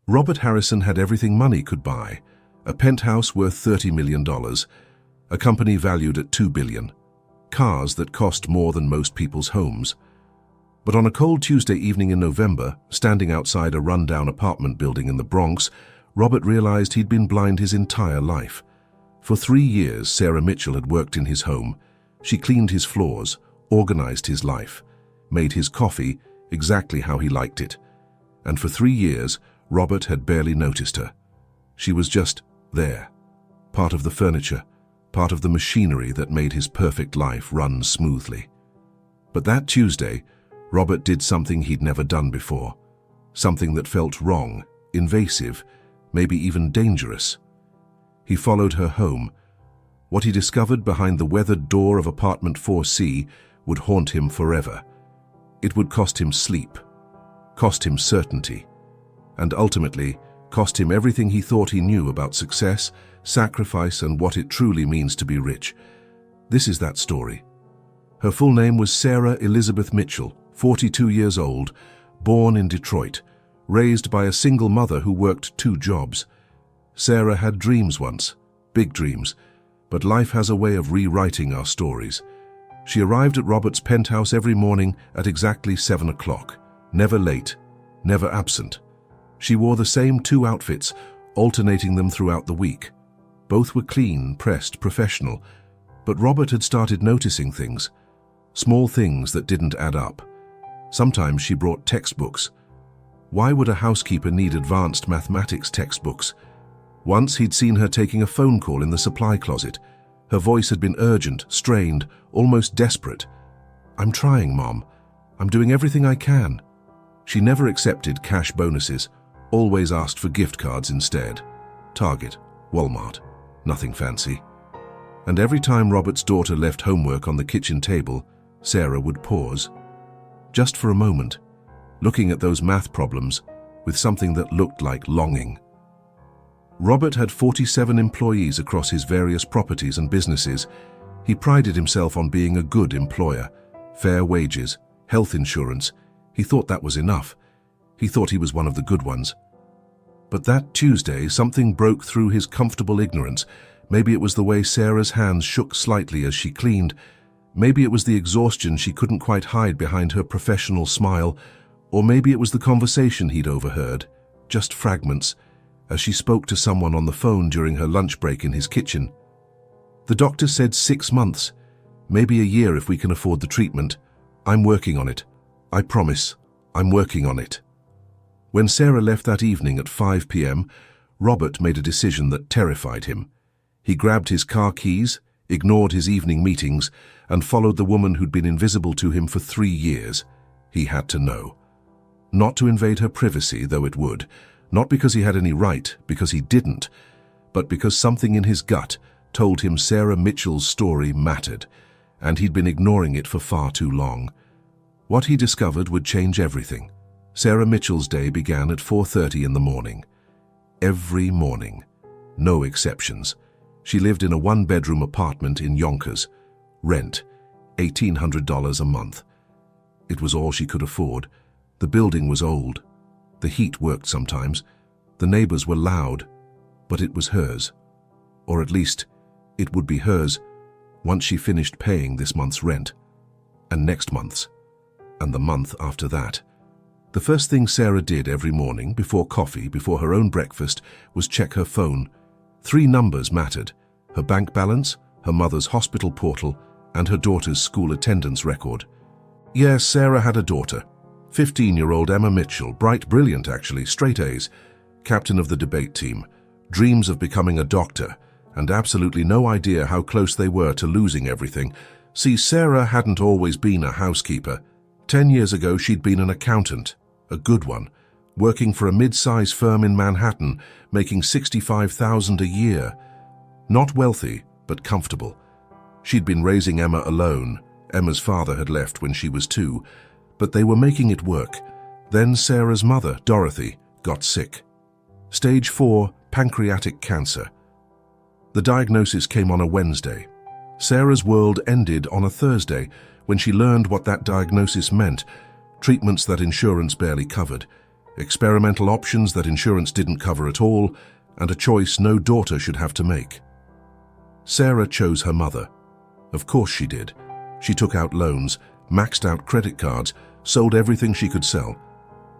Robert Harrison had everything money could buy: a penthouse worth $30 million, a company valued at $2 billion, cars that cost more than most people's homes. But on a cold Tuesday evening in November, standing outside a rundown apartment building in the Bronx, Robert realized he'd been blind his entire life. For 3 years, Sarah Mitchell had worked in his home. She cleaned his floors, organized his life, made his coffee exactly how he liked it. And for 3 years, Robert had barely noticed her. She was just there, part of the furniture, part of the machinery that made his perfect life run smoothly. But that Tuesday, Robert did something he'd never done before, something that felt wrong, invasive, maybe even dangerous. He followed her home. What he discovered behind the weathered door of apartment 4C would haunt him forever. It would cost him sleep, cost him certainty, and ultimately cost him everything he thought he knew about success, sacrifice, and what it truly means to be rich. This is that story. Her full name was Sarah Elizabeth Mitchell, 42 years old, born in Detroit, raised by a single mother who worked 2 jobs. Sarah had dreams once, big dreams, but life has a way of rewriting our stories. She arrived at Robert's penthouse every morning at exactly 7 o'clock, never late, never absent. She wore the same 2 outfits, alternating them throughout the week. Both were clean, pressed, professional, but Robert had started noticing things, small things that didn't add up. Sometimes she brought textbooks. Why would a housekeeper need advanced mathematics textbooks? Once he'd seen her taking a phone call in the supply closet. Her voice had been urgent, strained, almost desperate. "I'm trying, Mom. I'm doing everything I can." She never accepted cash bonuses, always asked for gift cards instead. Target, Walmart, nothing fancy. And every time Robert's daughter left homework on the kitchen table, Sarah would pause. Just for a moment, looking at those math problems with something that looked like longing. Robert had 47 employees across his various properties and businesses. He prided himself on being a good employer. Fair wages, health insurance. He thought that was enough. He thought he was one of the good ones. But that Tuesday, something broke through his comfortable ignorance. Maybe it was the way Sarah's hands shook slightly as she cleaned. Maybe it was the exhaustion she couldn't quite hide behind her professional smile. Or maybe it was the conversation he'd overheard, just fragments, as she spoke to someone on the phone during her lunch break in his kitchen. "The doctor said 6 months, maybe a year if we can afford the treatment. I'm working on it. I promise, I'm working on it." When Sarah left that evening at 5 p.m., Robert made a decision that terrified him. He grabbed his car keys, ignored his evening meetings, and followed the woman who'd been invisible to him for 3 years. He had to know. Not to invade her privacy, though it would. Not because he had any right, because he didn't, but because something in his gut told him Sarah Mitchell's story mattered, and he'd been ignoring it for far too long. What he discovered would change everything. Sarah Mitchell's day began at 4:30 in the morning. Every morning. No exceptions. She lived in a 1-bedroom apartment in Yonkers. Rent, $1,800 a month. It was all she could afford. The building was old. The heat worked sometimes. The neighbors were loud, but it was hers. Or at least, it would be hers once she finished paying this month's rent, and next month's, and the month after that. The first thing Sarah did every morning, before coffee, before her own breakfast, was check her phone. 3 numbers mattered: her bank balance, her mother's hospital portal, and her daughter's school attendance record. Yes, Sarah had a daughter. 15-year-old Emma Mitchell, bright, brilliant actually, straight A's, captain of the debate team, dreams of becoming a doctor, and absolutely no idea how close they were to losing everything. See, Sarah hadn't always been a housekeeper. 10 years ago, she'd been an accountant, a good one, working for a mid-size firm in Manhattan, making $65,000 a year. Not wealthy, but comfortable. She'd been raising Emma alone. Emma's father had left when she was 2, but they were making it work. Then Sarah's mother, Dorothy, got sick. Stage 4 pancreatic cancer. The diagnosis came on a Wednesday. Sarah's world ended on a Thursday when she learned what that diagnosis meant: treatments that insurance barely covered, experimental options that insurance didn't cover at all, and a choice no daughter should have to make. Sarah chose her mother. Of course she did. She took out loans, maxed out credit cards, sold everything she could sell.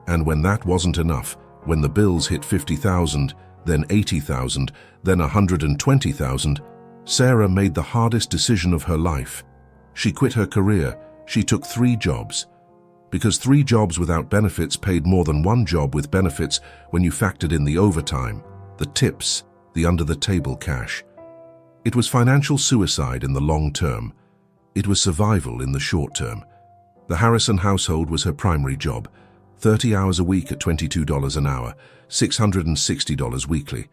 And when that wasn't enough, when the bills hit $50,000, then $80,000, then $120,000, Sarah made the hardest decision of her life. She quit her career. She took 3 jobs. Because 3 jobs without benefits paid more than 1 job with benefits when you factored in the overtime, the tips, the under-the-table cash. It was financial suicide in the long term. It was survival in the short term. The Harrison household was her primary job, 30 hours a week at $22 an hour, $660 weekly.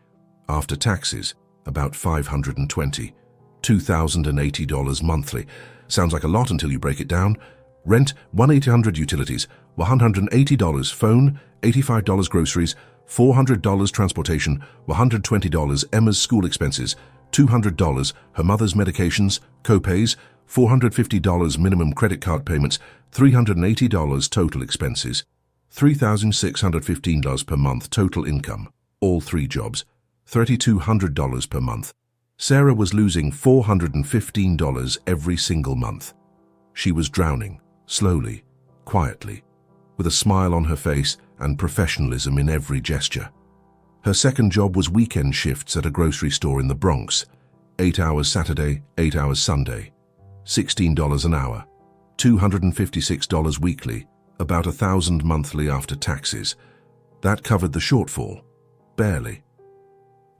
After taxes, about $520, $2,080 monthly. Sounds like a lot until you break it down. Rent, $1,800 utilities, $180 phone, $85 groceries, $400 transportation, $120 Emma's school expenses, $200 her mother's medications, co-pays, $450 minimum credit card payments, $380 total expenses, $3,615 per month total income, all 3 jobs, $3,200 per month. Sarah was losing $415 every single month. She was drowning, slowly, quietly, with a smile on her face and professionalism in every gesture. Her second job was weekend shifts at a grocery store in the Bronx, 8 hours Saturday, 8 hours Sunday, $16 an hour, $256 weekly, about $1,000 monthly after taxes. That covered the shortfall, barely.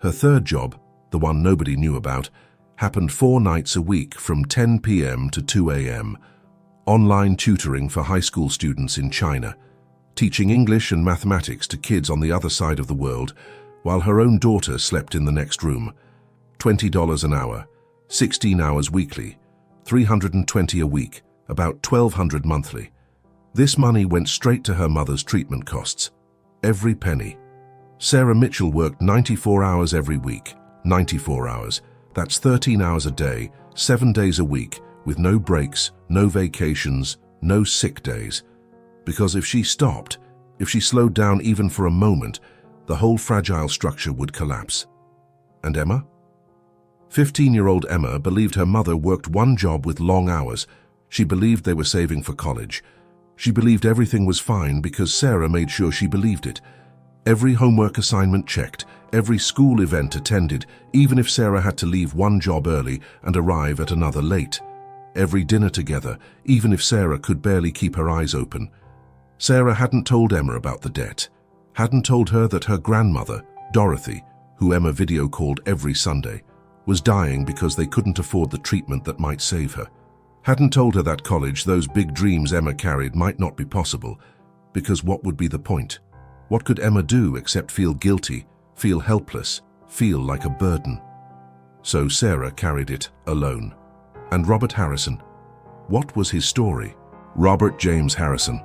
Her third job, the one nobody knew about, happened 4 nights a week from 10 p.m. to 2 a.m., online tutoring for high school students in China, teaching English and mathematics to kids on the other side of the world, while her own daughter slept in the next room. $20 an hour, 16 hours weekly, $320 a week, about $1,200 monthly. This money went straight to her mother's treatment costs. Every penny. Sarah Mitchell worked 94 hours every week. 94 hours. That's 13 hours a day, 7 days a week, with no breaks, no vacations, no sick days. Because if she stopped, if she slowed down even for a moment, the whole fragile structure would collapse. And Emma? 15-year-old Emma believed her mother worked 1 job with long hours. She believed they were saving for college. She believed everything was fine because Sarah made sure she believed it. Every homework assignment checked, every school event attended, even if Sarah had to leave 1 job early and arrive at another late. Every dinner together, even if Sarah could barely keep her eyes open. Sarah hadn't told Emma about the debt, hadn't told her that her grandmother, Dorothy, who Emma video called every Sunday, was dying because they couldn't afford the treatment that might save her. Hadn't told her that college, those big dreams Emma carried, might not be possible, because what would be the point? What could Emma do except feel guilty, feel helpless, feel like a burden? So Sarah carried it alone. And Robert Harrison? What was his story? Robert James Harrison,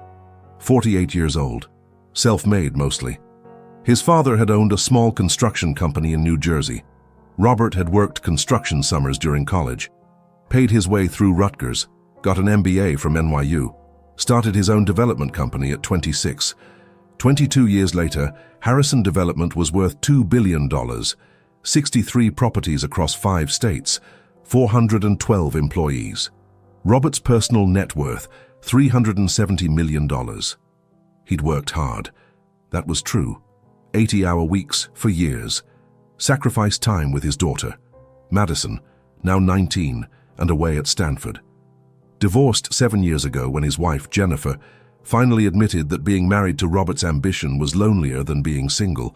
48 years old, self-made mostly. His father had owned a small construction company in New Jersey. Robert had worked construction summers during college, paid his way through Rutgers, got an MBA from NYU, started his own development company at 26. 22 years later, Harrison Development was worth $2 billion, 63 properties across 5 states, 412 employees. Robert's personal net worth, $370 million. He'd worked hard. That was true. 80-hour weeks for years. Sacrificed time with his daughter, Madison, now 19, and away at Stanford. Divorced 7 years ago when his wife, Jennifer, finally admitted that being married to Robert's ambition was lonelier than being single.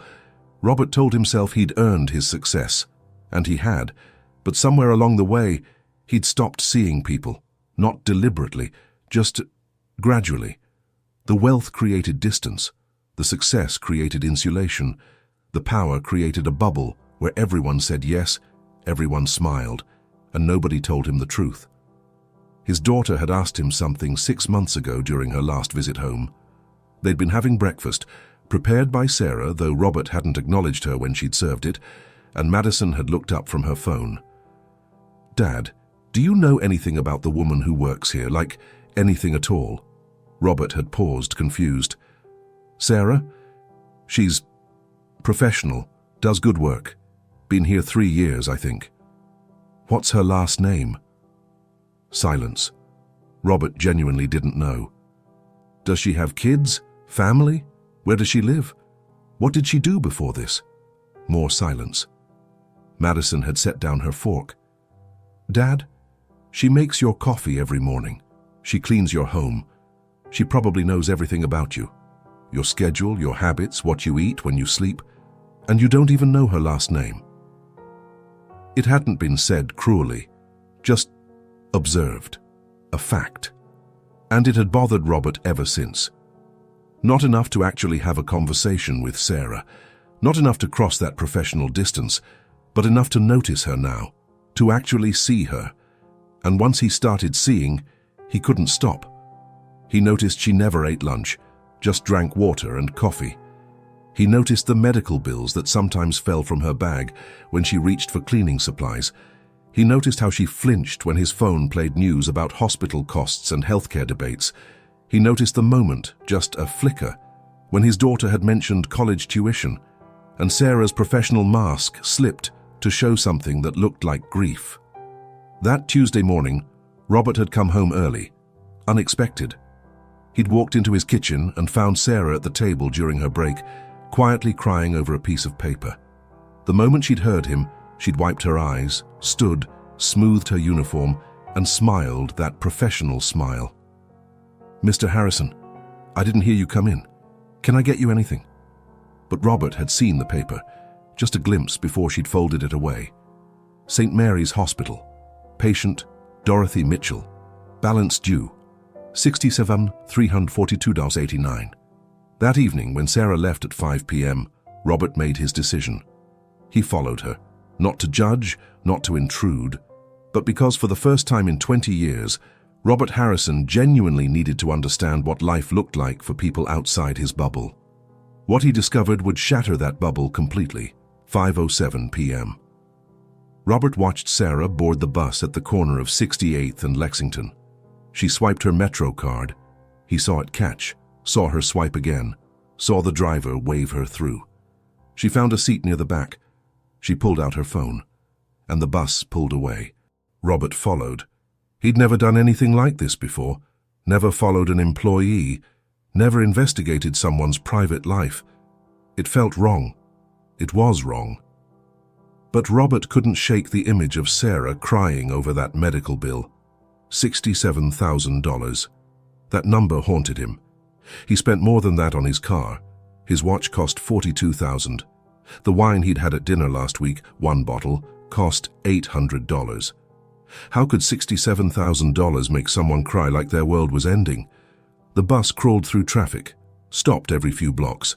Robert told himself he'd earned his success, and he had, but somewhere along the way, he'd stopped seeing people, not deliberately, just gradually. The wealth created distance, the success created insulation, the power created a bubble where everyone said yes, everyone smiled, and nobody told him the truth. His daughter had asked him something 6 months ago during her last visit home. They'd been having breakfast, prepared by Sarah, though Robert hadn't acknowledged her when she'd served it, and Madison had looked up from her phone. "Dad, do you know anything about the woman who works here, like anything at all?" Robert had paused, confused. "Sarah, She's professional, does good work. Been here 3 years, I think. What's her last name? Silence. Robert genuinely didn't know. Does she have kids? Family? Where does she live? What did she do before this? More silence. Madison had set down her fork. Dad, she makes your coffee every morning. She cleans your home. She probably knows everything about you. Your schedule, your habits, what you eat, when you sleep, and you don't even know her last name. It hadn't been said cruelly, just observed, a fact. And it had bothered Robert ever since. Not enough to actually have a conversation with Sarah, not enough to cross that professional distance, but enough to notice her now, to actually see her. And once he started seeing, he couldn't stop. He noticed she never ate lunch, just drank water and coffee. He noticed the medical bills that sometimes fell from her bag when she reached for cleaning supplies. He noticed how she flinched when his phone played news about hospital costs and healthcare debates. He noticed the moment, just a flicker, when his daughter had mentioned college tuition, and Sarah's professional mask slipped to show something that looked like grief. That Tuesday morning, Robert had come home early, unexpected. He'd walked into his kitchen and found Sarah at the table during her break, quietly crying over a piece of paper. The moment she'd heard him, she'd wiped her eyes, stood, smoothed her uniform, and smiled that professional smile. Mr. Harrison, I didn't hear you come in. Can I get you anything? But Robert had seen the paper, just a glimpse before she'd folded it away. St. Mary's Hospital. Patient Dorothy Mitchell. Balance due $67,342.89. That evening, when Sarah left at 5 p.m., Robert made his decision. He followed her, not to judge, not to intrude, but because for the first time in 20 years, Robert Harrison genuinely needed to understand what life looked like for people outside his bubble. What he discovered would shatter that bubble completely. 5:07 p.m. Robert watched Sarah board the bus at the corner of 68th and Lexington. She swiped her Metro card. He saw it catch, saw her swipe again, saw the driver wave her through. She found a seat near the back. She pulled out her phone, and the bus pulled away. Robert followed. He'd never done anything like this before, never followed an employee, never investigated someone's private life. It felt wrong. It was wrong. But Robert couldn't shake the image of Sarah crying over that medical bill. $67,000. That number haunted him. He spent more than that on his car. His watch cost $42,000. The wine he'd had at dinner last week, one bottle, cost $800. How could $67,000 make someone cry like their world was ending? The bus crawled through traffic, stopped every few blocks.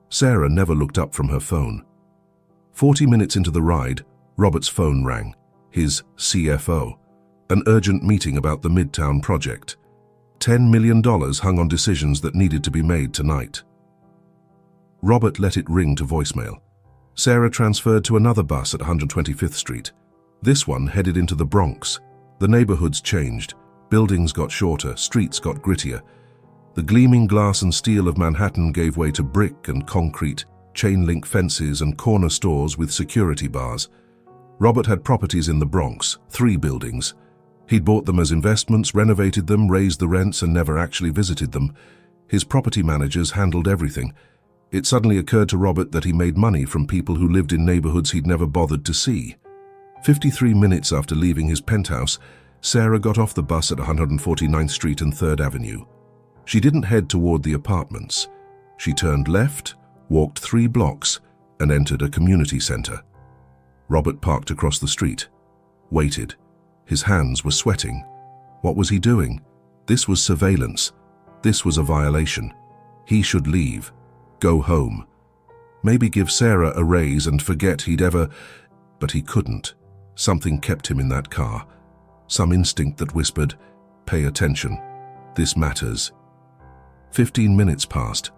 Sarah never looked up from her phone. 40 minutes into the ride, Robert's phone rang. His CFO. An urgent meeting about the Midtown project. $10 million hung on decisions that needed to be made tonight. Robert let it ring to voicemail. Sarah transferred to another bus at 125th Street. This one headed into the Bronx. The neighborhoods changed. Buildings got shorter, streets got grittier. The gleaming glass and steel of Manhattan gave way to brick and concrete, chain-link fences and corner stores with security bars. Robert had properties in the Bronx, 3 buildings. He'd bought them as investments, renovated them, raised the rents, and never actually visited them. His property managers handled everything. It suddenly occurred to Robert that he made money from people who lived in neighborhoods he'd never bothered to see. 53 minutes after leaving his penthouse, Sarah got off the bus at 149th Street and 3rd Avenue. She didn't head toward the apartments. She turned left, walked 3 blocks, and entered a community center. Robert parked across the street, waited. His hands were sweating. What was he doing? This was surveillance. This was a violation. He should leave, go home. Maybe give Sarah a raise and forget he'd ever... But he couldn't. Something kept him in that car. Some instinct that whispered, pay attention. This matters. 15 minutes passed.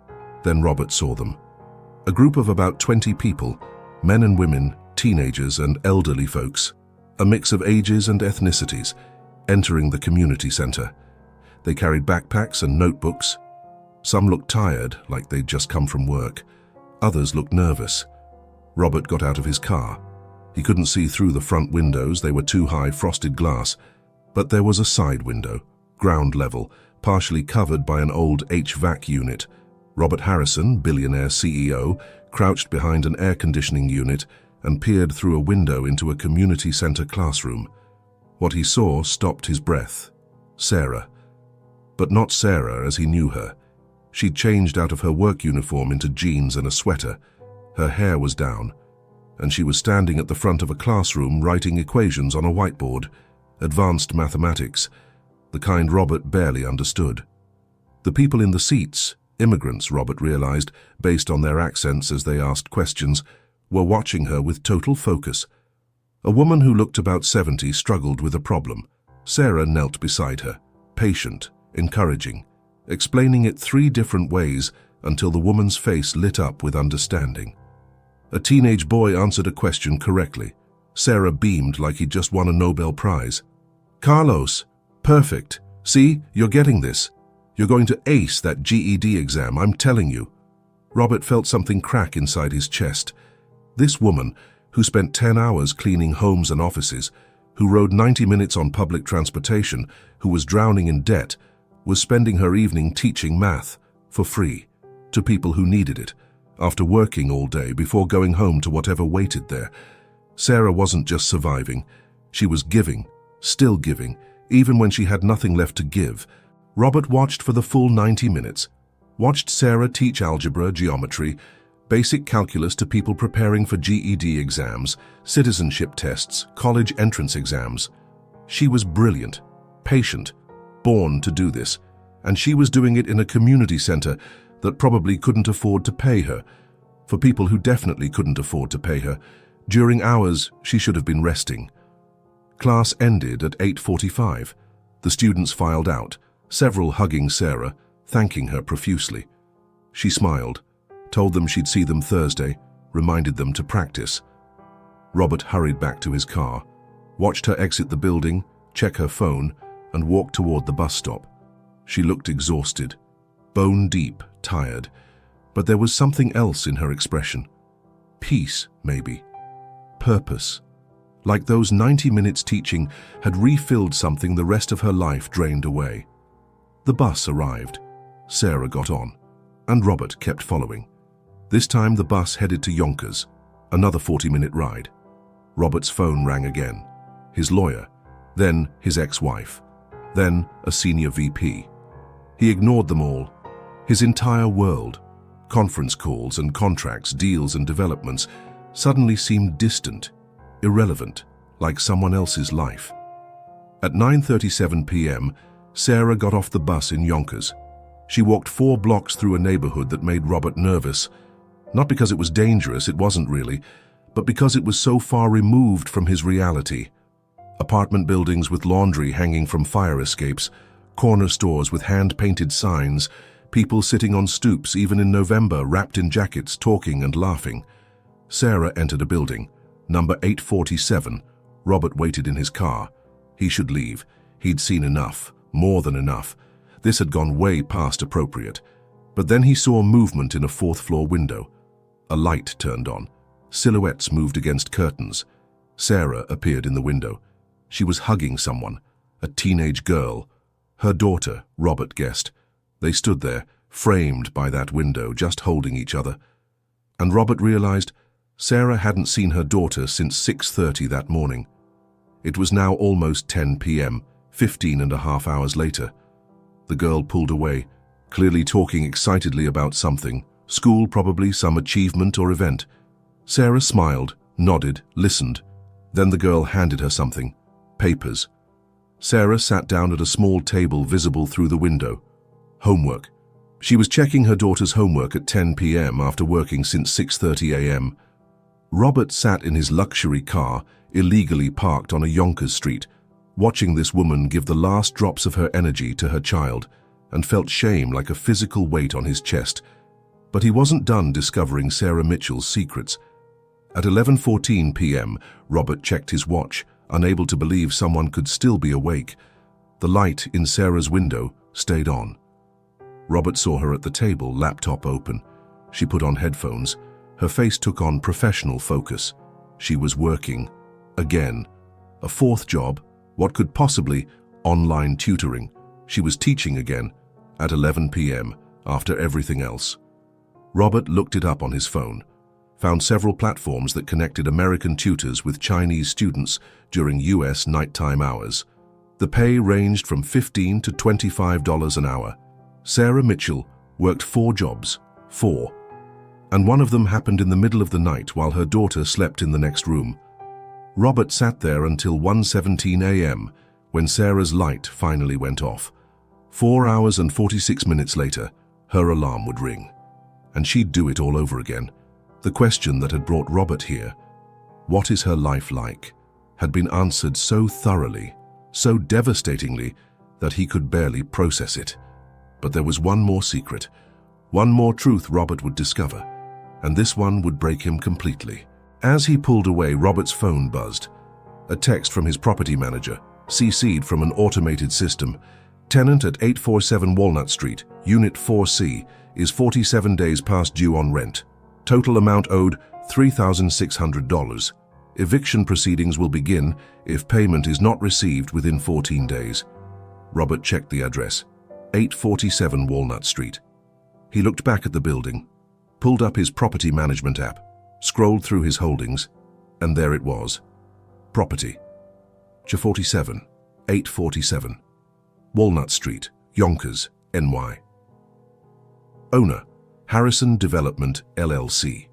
Then Robert saw them. A group of about 20 people, men and women, teenagers and elderly folks, a mix of ages and ethnicities, entering the community center. They carried backpacks and notebooks. Some looked tired, like they'd just come from work. Others looked nervous. Robert got out of his car. He couldn't see through the front windows, they were too high, frosted glass. But there was a side window, ground level, partially covered by an old HVAC unit. Robert Harrison, Billionaire CEO, crouched behind an air conditioning unit and peered through a window into a community center classroom. What he saw stopped his breath. Sarah. But not Sarah as he knew her. She'd changed out of her work uniform into jeans and a sweater. Her hair was down, and she was standing at the front of a classroom writing equations on a whiteboard. Advanced mathematics, the kind Robert barely understood. The people in the seats, immigrants, Robert realized, based on their accents as they asked questions, were watching her with total focus. A woman who looked about 70 struggled with a problem. Sarah knelt beside her, patient, encouraging, explaining it 3 different ways until the woman's face lit up with understanding. A teenage boy answered a question correctly. Sarah beamed like he'd just won a Nobel Prize. "Carlos, perfect. See, you're getting this. You're going to ace that GED exam, I'm telling you." Robert felt something crack inside his chest. This woman, who spent 10 hours cleaning homes and offices, who rode 90 minutes on public transportation, who was drowning in debt, was spending her evening teaching math, for free, to people who needed it, after working all day before going home to whatever waited there. Sarah wasn't just surviving, she was giving, still giving, even when she had nothing left to give. Robert watched for the full 90 minutes, watched Sarah teach algebra, geometry, basic calculus to people preparing for GED exams, citizenship tests, college entrance exams. She was brilliant, patient, born to do this, and she was doing it in a community center that probably couldn't afford to pay her, for people who definitely couldn't afford to pay her. During hours, she should have been resting. Class ended at 8:45. The students filed out, several hugging Sarah, thanking her profusely. She smiled, told them she'd see them Thursday, reminded them to practice. Robert hurried back to his car, watched her exit the building, check her phone, and walk toward the bus stop. She looked exhausted, bone deep, tired, but there was something else in her expression. Peace, maybe. Purpose. Like those 90 minutes teaching had refilled something the rest of her life drained away. The bus arrived. Sarah got on, and Robert kept following. This time the bus headed to Yonkers, another 40-minute ride. Robert's phone rang again. His lawyer, then his ex-wife, then a senior VP. He ignored them all. His entire world, conference calls and contracts, deals and developments, suddenly seemed distant, irrelevant, like someone else's life. At 9:37 p.m., Sarah got off the bus in Yonkers. She walked 4 blocks through a neighborhood that made Robert nervous. Not because it was dangerous, it wasn't really, but because it was so far removed from his reality. Apartment buildings with laundry hanging from fire escapes, corner stores with hand-painted signs, people sitting on stoops even in November wrapped in jackets talking and laughing. Sarah entered a building, number 847. Robert waited in his car. He should leave. He'd seen enough, more than enough. This had gone way past appropriate. But then he saw movement in a 4th-floor window. A light turned on. Silhouettes moved against curtains. Sarah appeared in the window. She was hugging someone, a teenage girl. Her daughter, Robert guessed. They stood there, framed by that window, just holding each other. And Robert realized Sarah hadn't seen her daughter since 6:30 that morning. It was now almost 10 p.m., 15.5 hours later. The girl pulled away, clearly talking excitedly about something, school probably, some achievement or event. Sarah smiled, nodded, listened. Then the girl handed her something, papers. Sarah sat down at a small table visible through the window. Homework. She was checking her daughter's homework at 10 p.m. after working since 6:30 a.m. Robert sat in his luxury car, illegally parked on a Yonkers street, watching this woman give the last drops of her energy to her child, and felt shame like a physical weight on his chest. But he wasn't done discovering Sarah Mitchell's secrets. At 11:14 p.m., Robert checked his watch, unable to believe someone could still be awake. The light in Sarah's window stayed on. Robert saw her at the table, laptop open. She put on headphones. Her face took on professional focus. She was working. Again. A fourth job. What could possibly? Online tutoring. She was teaching again. At 11 p.m. after everything else. Robert looked it up on his phone. Found several platforms that connected American tutors with Chinese students during U.S. nighttime hours. The pay ranged from $15 to $25 an hour. Sarah Mitchell worked 4 jobs. 4. And one of them happened in the middle of the night while her daughter slept in the next room. Robert sat there until 1:17 a.m. when Sarah's light finally went off. 4 hours and 46 minutes later, her alarm would ring. And she'd do it all over again. The question that had brought Robert here, what is her life like, had been answered so thoroughly, so devastatingly, that he could barely process it. But there was one more secret, one more truth Robert would discover, and this one would break him completely. As he pulled away, Robert's phone buzzed. A text from his property manager, CC'd from an automated system. Tenant at 847 Walnut Street, Unit 4C, is 47 days past due on rent. Total amount owed $3,600. Eviction proceedings will begin if payment is not received within 14 days. Robert checked the address, 847 Walnut Street. He looked back at the building, pulled up his property management app, scrolled through his holdings, and there it was. Property. 47, 847. Walnut Street, Yonkers, NY. Owner, Harrison Development, LLC.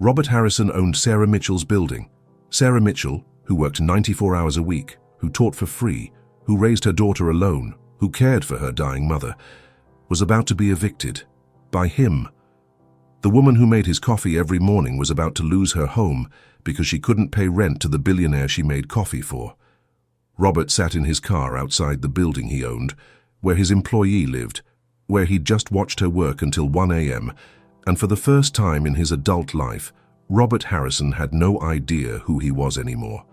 Robert Harrison owned Sarah Mitchell's building. Sarah Mitchell, who worked 94 hours a week, who taught for free, who raised her daughter alone, who cared for her dying mother, was about to be evicted. By him. The woman who made his coffee every morning was about to lose her home because she couldn't pay rent to the billionaire she made coffee for. Robert sat in his car outside the building he owned, where his employee lived, where he'd just watched her work until 1 a.m., and for the first time in his adult life, Robert Harrison had no idea who he was anymore.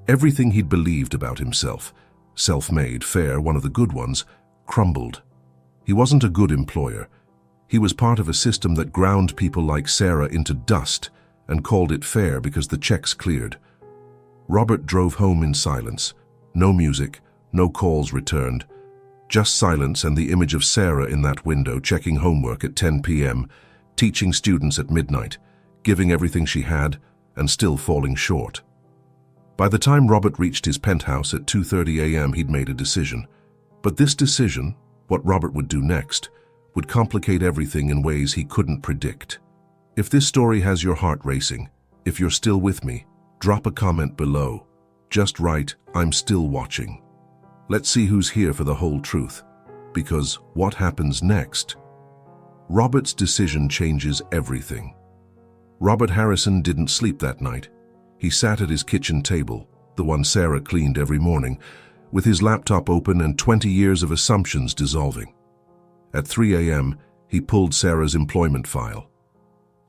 Everything he'd believed about himself, self-made, fair, one of the good ones, crumbled. He wasn't a good employer. He was part of a system that ground people like Sarah into dust and called it fair because the checks cleared. Robert drove home in silence. No music, no calls returned. Just silence and the image of Sarah in that window checking homework at 10 p.m., teaching students at midnight, giving everything she had, and still falling short. By the time Robert reached his penthouse at 2:30 a.m., he'd made a decision. But this decision, what Robert would do next, would complicate everything in ways he couldn't predict. If this story has your heart racing, if you're still with me, drop a comment below. Just write, "I'm still watching." Let's see who's here for the whole truth. Because what happens next? Robert's decision changes everything. Robert Harrison didn't sleep that night. He sat at his kitchen table, the one Sarah cleaned every morning, with his laptop open and 20 years of assumptions dissolving. At 3 a.m., he pulled Sarah's employment file.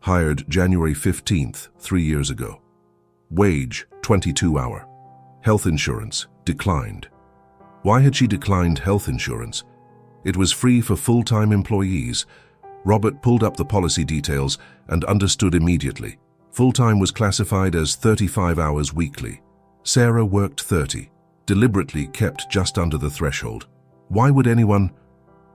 Hired January 15th, 3 years ago. Wage, 22-hour. Health insurance, declined. Why had she declined health insurance? It was free for full-time employees. Robert pulled up the policy details and understood immediately. Full-time was classified as 35 hours weekly. Sarah worked 30, deliberately kept just under the threshold. Why would anyone?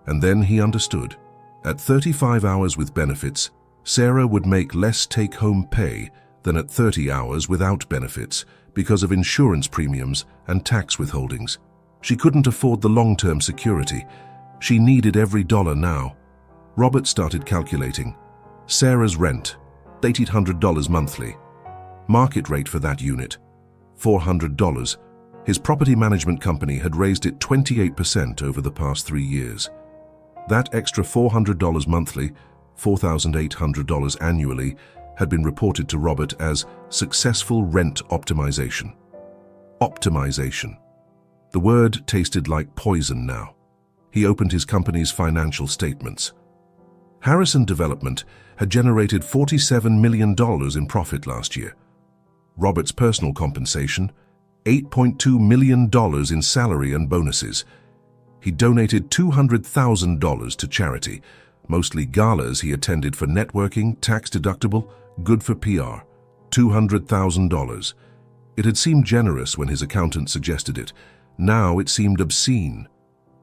And then he understood. At 35 hours with benefits, Sarah would make less take-home pay than at 30 hours without benefits because of insurance premiums and tax withholdings. She couldn't afford the long-term security. She needed every dollar now. Robert started calculating. Sarah's rent, $1,800 monthly. Market rate for that unit, $400. His property management company had raised it 28% over the past 3 years. That extra $400 monthly, $4,800 annually, had been reported to Robert as successful rent optimization. Optimization. The word tasted like poison now. He opened his company's financial statements. Harrison Development had generated $47 million in profit last year. Robert's personal compensation, $8.2 million in salary and bonuses. He donated $200,000 to charity, Mostly galas he attended for networking, tax-deductible, good for PR. $200,000. It had seemed generous when his accountant suggested it. Now it seemed obscene.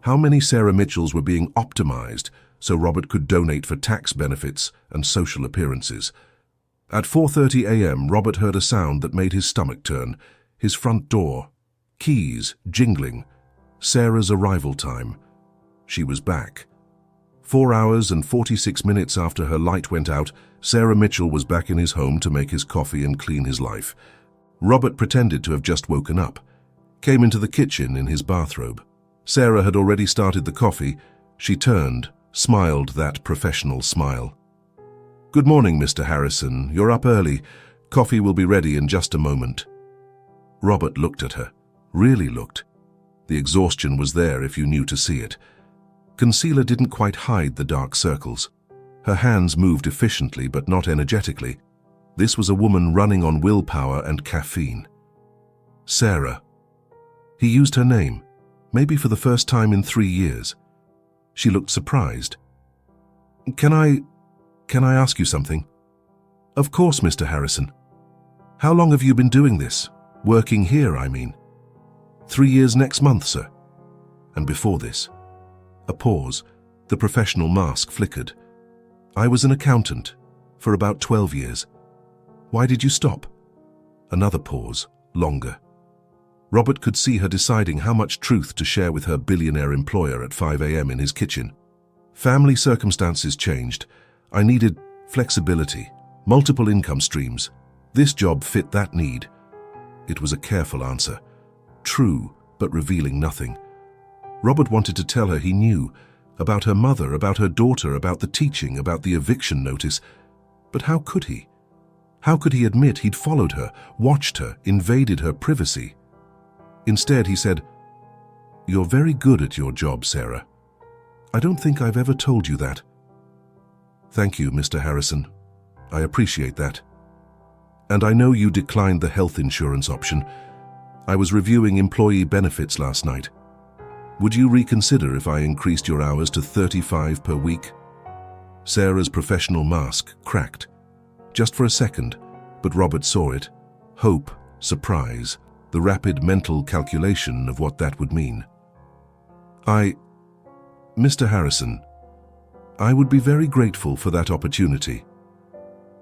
How many Sarah Mitchells were being optimized so Robert could donate for tax benefits and social appearances? At 4:30 a.m., Robert heard a sound that made his stomach turn. His front door. Keys jingling. Sarah's arrival time. She was back. 4 hours and 46 minutes after her light went out, Sarah Mitchell was back in his home to make his coffee and clean his life. Robert pretended to have just woken up, came into the kitchen in his bathrobe. Sarah had already started the coffee. She turned, smiled that professional smile. "Good morning, Mr. Harrison. You're up early. Coffee will be ready in just a moment." Robert looked at her, really looked. The exhaustion was there if you knew to see it. Concealer didn't quite hide the dark circles. Her hands moved efficiently but not energetically. This was a woman running on willpower and caffeine. Sarah. He used her name, maybe for the first time in 3 years. She looked surprised. Can I ask you something?" "Of course, Mr. Harrison." "How long have you been doing this? Working here, I mean." 3 years next month, sir." "And before this?" A pause. The professional mask flickered. "I was an accountant for about 12 years. "Why did you stop?" Another pause, longer. Robert could see her deciding how much truth to share with her billionaire employer at 5 a.m. in his kitchen. "Family circumstances changed. I needed flexibility, multiple income streams. This job fit that need." It was a careful answer. True, but revealing nothing. Robert wanted to tell her he knew, about her mother, about her daughter, about the teaching, about the eviction notice. But how could he? How could he admit he'd followed her, watched her, invaded her privacy? Instead, he said, "You're very good at your job, Sarah. I don't think I've ever told you that." "Thank you, Mr. Harrison. I appreciate that. And I know you declined the health insurance option. I was reviewing employee benefits last night. Would you reconsider if I increased your hours to 35 per week?" Sarah's professional mask cracked. Just for a second, but Robert saw it. Hope, surprise, the rapid mental calculation of what that would mean. Mr. Harrison, I would be very grateful for that opportunity.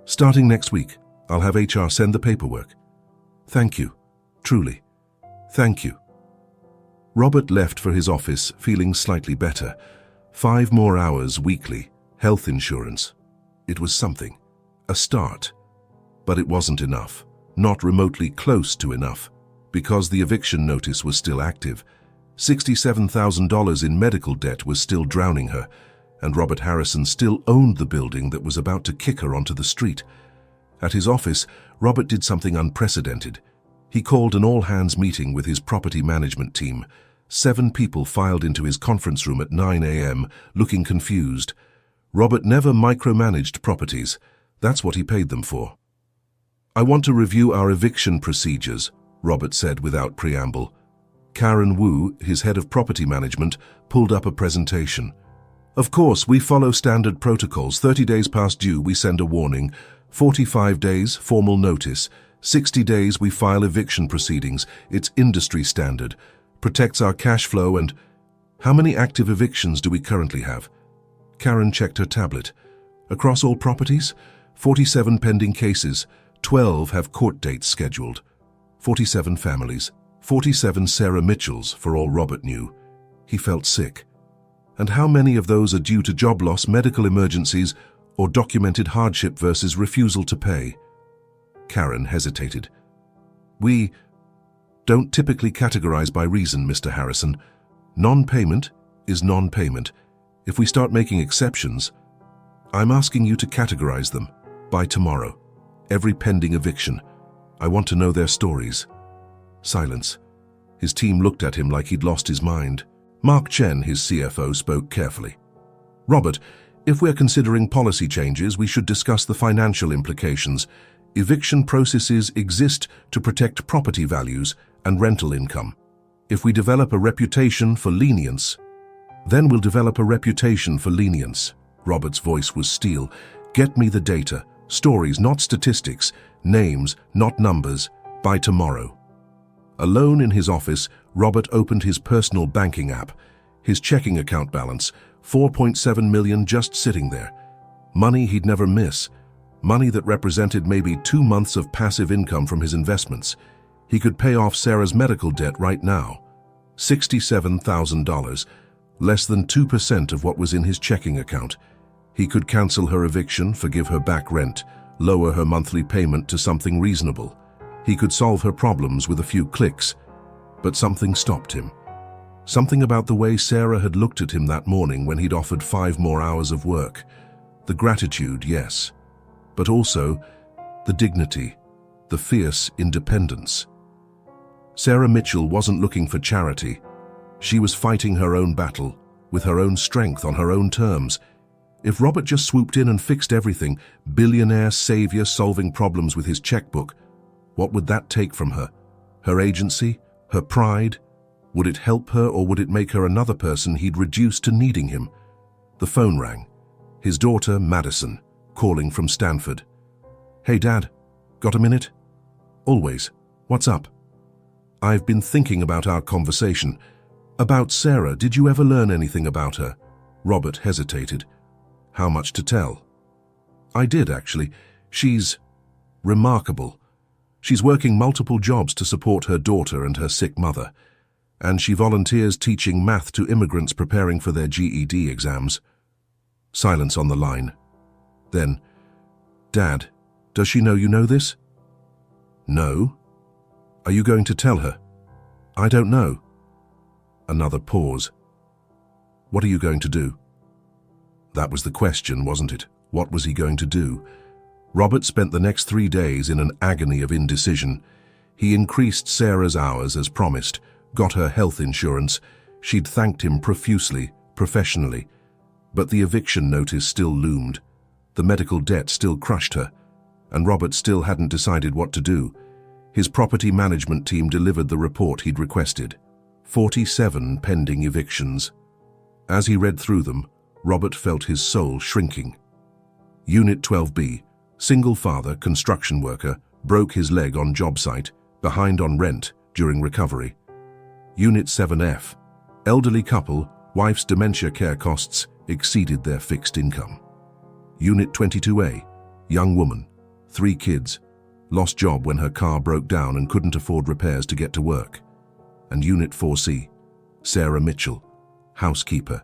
Starting next week, I'll have HR send the paperwork. Thank you. Truly. Thank you." Robert left for his office feeling slightly better. 5 more hours weekly, health insurance. It was something, a start. But it wasn't enough, not remotely close to enough, because the eviction notice was still active. $67,000 in medical debt was still drowning her, and Robert Harrison still owned the building that was about to kick her onto the street. At his office, Robert did something unprecedented. He called an all-hands meeting with his property management team. 7 people filed into his conference room at 9 a.m., looking confused. Robert never micromanaged properties. That's what he paid them for. "I want to review our eviction procedures," Robert said without preamble. Karen Wu, his head of property management, pulled up a presentation. "Of course, we follow standard protocols. 30 days past due, we send a warning. 45 days, formal notice. 60 days, we file eviction proceedings. It's industry standard. Protects our cash flow and..." "How many active evictions do we currently have?" Karen checked her tablet. "Across all properties? 47 pending cases. 12 have court dates scheduled. 47 families. 47 Sarah Mitchells, for all Robert knew. He felt sick. And how many of those are due to job loss, medical emergencies, or documented hardship versus refusal to pay?" Karen hesitated. "We don't typically categorize by reason, Mr. Harrison. Non-payment is non-payment. If we start making exceptions, I'm asking you to categorize them by tomorrow. Every pending eviction. I want to know their stories." Silence. His team looked at him like he'd lost his mind. Mark Chen, his CFO, spoke carefully. "Robert, if we're considering policy changes, we should discuss the financial implications. Eviction processes exist to protect property values and rental income. If we develop a reputation for lenience, then we'll develop a reputation for lenience," Robert's voice was steel. "Get me the data. Stories, not statistics. Names, not numbers. By tomorrow." Alone in his office, Robert opened his personal banking app. His checking account balance, 4.7 million just sitting there. Money he'd never miss. Money that represented maybe 2 months of passive income from his investments. He could pay off Sarah's medical debt right now. $67,000, less than 2% of what was in his checking account. He could cancel her eviction, forgive her back rent, lower her monthly payment to something reasonable. He could solve her problems with a few clicks. But something stopped him. Something about the way Sarah had looked at him that morning when he'd offered 5 more hours of work. The gratitude, yes, but also the dignity, the fierce independence. Sarah Mitchell wasn't looking for charity. She was fighting her own battle, with her own strength on her own terms. If Robert just swooped in and fixed everything, billionaire savior solving problems with his checkbook, what would that take from her? Her agency? Her pride? Would it help her, or would it make her another person he'd reduced to needing him? The phone rang. His daughter, Madison, calling from Stanford. "Hey, Dad, got a minute?" "Always. What's up?" "I've been thinking about our conversation. About Sarah, did you ever learn anything about her?" Robert hesitated. "How much to tell?" "I did, actually. She's remarkable. She's working multiple jobs to support her daughter and her sick mother. And she volunteers teaching math to immigrants preparing for their GED exams." Silence on the line. Then, "Dad, does she know you know this?" "No." "Are you going to tell her?" "I don't know." Another pause. "What are you going to do?" That was the question, wasn't it? What was he going to do? Robert spent the next 3 days in an agony of indecision. He increased Sarah's hours as promised, got her health insurance. She'd thanked him profusely, professionally. But the eviction notice still loomed. The medical debt still crushed her. And Robert still hadn't decided what to do. His property management team delivered the report he'd requested. 47 pending evictions. As he read through them, Robert felt his soul shrinking. Unit 12B, single father, construction worker, broke his leg on job site, behind on rent during recovery. Unit 7F, elderly couple, wife's dementia care costs exceeded their fixed income. Unit 22A, young woman, 3 kids, lost job when her car broke down and couldn't afford repairs to get to work. And Unit 4C, Sarah Mitchell, housekeeper,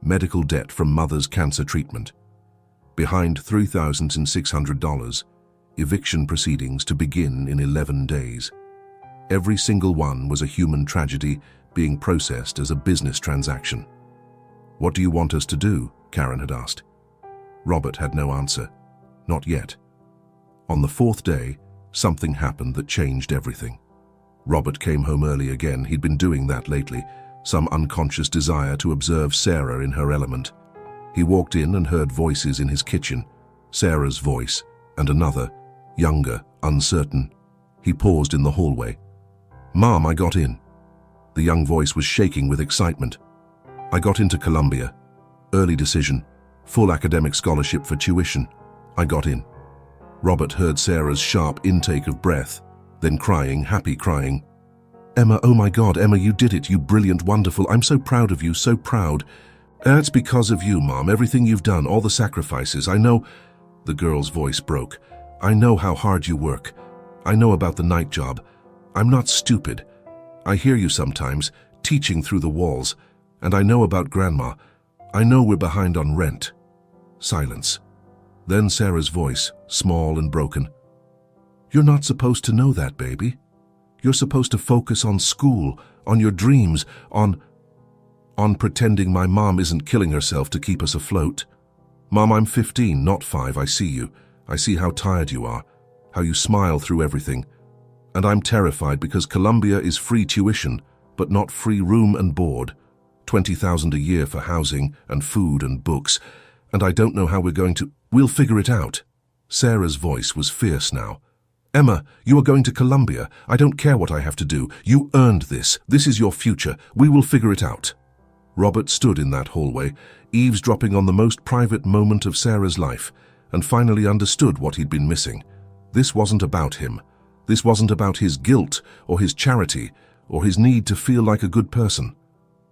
medical debt from mother's cancer treatment. Behind $3,600, eviction proceedings to begin in 11 days. Every single one was a human tragedy being processed as a business transaction. "What do you want us to do?" Karen had asked. Robert had no answer. Not yet. On the 4th day, something happened that changed everything. Robert came home early again. He'd been doing that lately, some unconscious desire to observe Sarah in her element. He walked in and heard voices in his kitchen, Sarah's voice, and another, younger, uncertain. He paused in the hallway. "Mom, I got in." The young voice was shaking with excitement. "I got into Columbia. Early decision. Full academic scholarship for tuition. I got in." Robert heard Sarah's sharp intake of breath, then crying, happy crying. "Emma, oh my God, Emma, you did it, you brilliant, wonderful. I'm so proud of you, so proud. It's because of you, Mom, everything you've done, all the sacrifices. I know..." The girl's voice broke. "I know how hard you work. I know about the night job. I'm not stupid. I hear you sometimes, teaching through the walls. And I know about Grandma. I know we're behind on rent." Silence. Then Sarah's voice, small and broken. "You're not supposed to know that, baby. You're supposed to focus on school, on your dreams, on pretending my mom isn't killing herself to keep us afloat. Mom, I'm 15, not 5. I see you. I see how tired you are, how you smile through everything. And I'm terrified because Columbia is free tuition, but not free room and board. $20,000 a year for housing and food and books. And I don't know how we're going to... We'll figure it out." Sarah's voice was fierce now. "Emma, you are going to Columbia. I don't care what I have to do. You earned this. This is your future. We will figure it out." Robert stood in that hallway, eavesdropping on the most private moment of Sarah's life, and finally understood what he'd been missing. This wasn't about him. This wasn't about his guilt or his charity or his need to feel like a good person.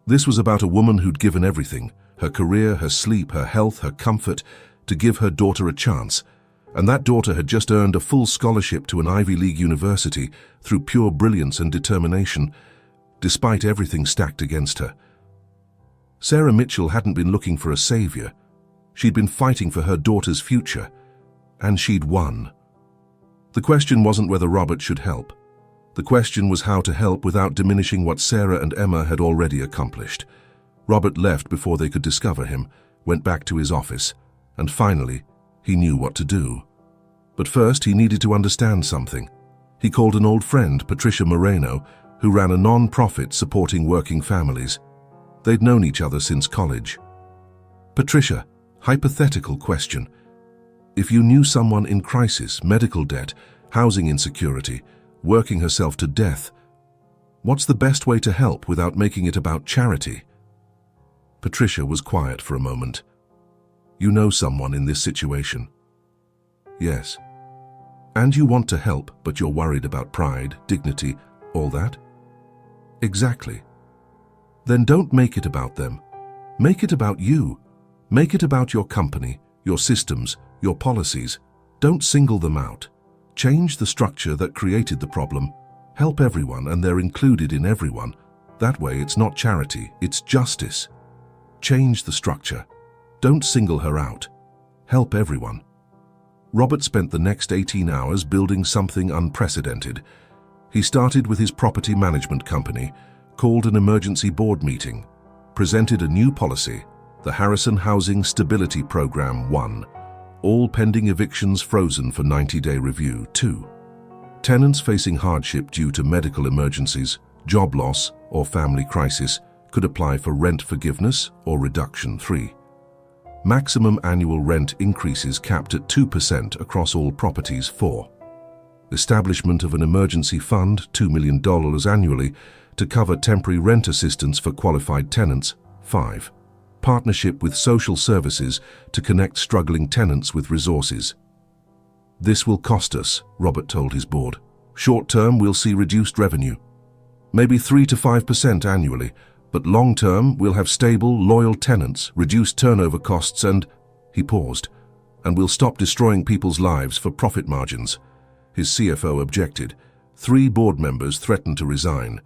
This was about a woman who'd given everything, her career, her sleep, her health, her comfort, to give her daughter a chance. And that daughter had just earned a full scholarship to an Ivy League university through pure brilliance and determination, despite everything stacked against her. Sarah Mitchell hadn't been looking for a savior. She'd been fighting for her daughter's future, and she'd won. The question wasn't whether Robert should help. The question was how to help without diminishing what Sarah and Emma had already accomplished. Robert left before they could discover him, went back to his office, and finally, he knew what to do. But first, he needed to understand something. He called an old friend, Patricia Moreno, who ran a non-profit supporting working families. They'd known each other since college. Patricia, hypothetical question. If you knew someone in crisis, medical debt, housing insecurity, working herself to death, what's the best way to help without making it about charity? Patricia was quiet for a moment. You know someone in this situation? Yes. And you want to help, but you're worried about pride, dignity, all that? Exactly. Then don't make it about them. Make it about you. Make it about your company, your systems, your policies. Don't single them out. Change the structure that created the problem. Help everyone and they're included in everyone. That way it's not charity, it's justice. Change the structure. Don't single her out. Help everyone. Robert spent the next 18 hours building something unprecedented. He started with his property management company, called an emergency board meeting, presented a new policy, the Harrison Housing Stability Program 1, all pending evictions frozen for 90-day review 2. Tenants facing hardship due to medical emergencies, job loss, or family crisis could apply for rent forgiveness or reduction 3. Maximum annual rent increases capped at 2% across all properties 4. Establishment of an emergency fund, $2 million annually, to cover temporary rent assistance for qualified tenants 5. Partnership with social services to connect struggling tenants with resources. This will cost us, Robert told his board. Short term, we'll see reduced revenue. Maybe 3 to 5% annually, but long term, we'll have stable, loyal tenants, reduced turnover costs and... He paused. And we'll stop destroying people's lives for profit margins. His CFO objected. 3 board members threatened to resign.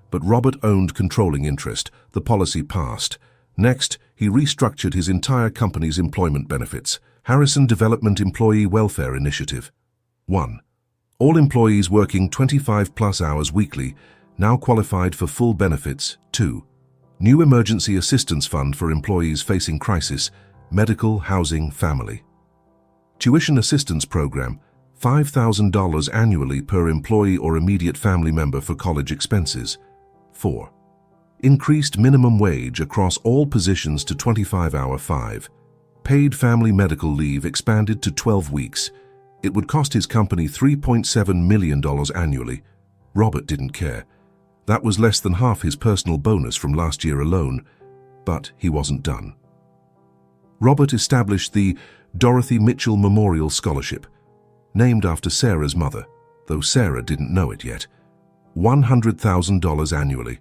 But Robert owned controlling interest. The policy passed. Next, he restructured his entire company's employment benefits. Harrison Development Employee Welfare Initiative. 1. All employees working 25+ hours weekly now qualified for full benefits. 2. New Emergency Assistance Fund for employees facing crisis, medical, housing, family. Tuition Assistance Program, $5,000 annually per employee or immediate family member for college expenses. 4. Increased minimum wage across all positions to 25-hour 5. Paid family medical leave expanded to 12 weeks. It would cost his company $3.7 million annually. Robert didn't care. That was less than half his personal bonus from last year alone. But he wasn't done. Robert established the Dorothy Mitchell Memorial Scholarship, named after Sarah's mother, though Sarah didn't know it yet. $100,000 annually,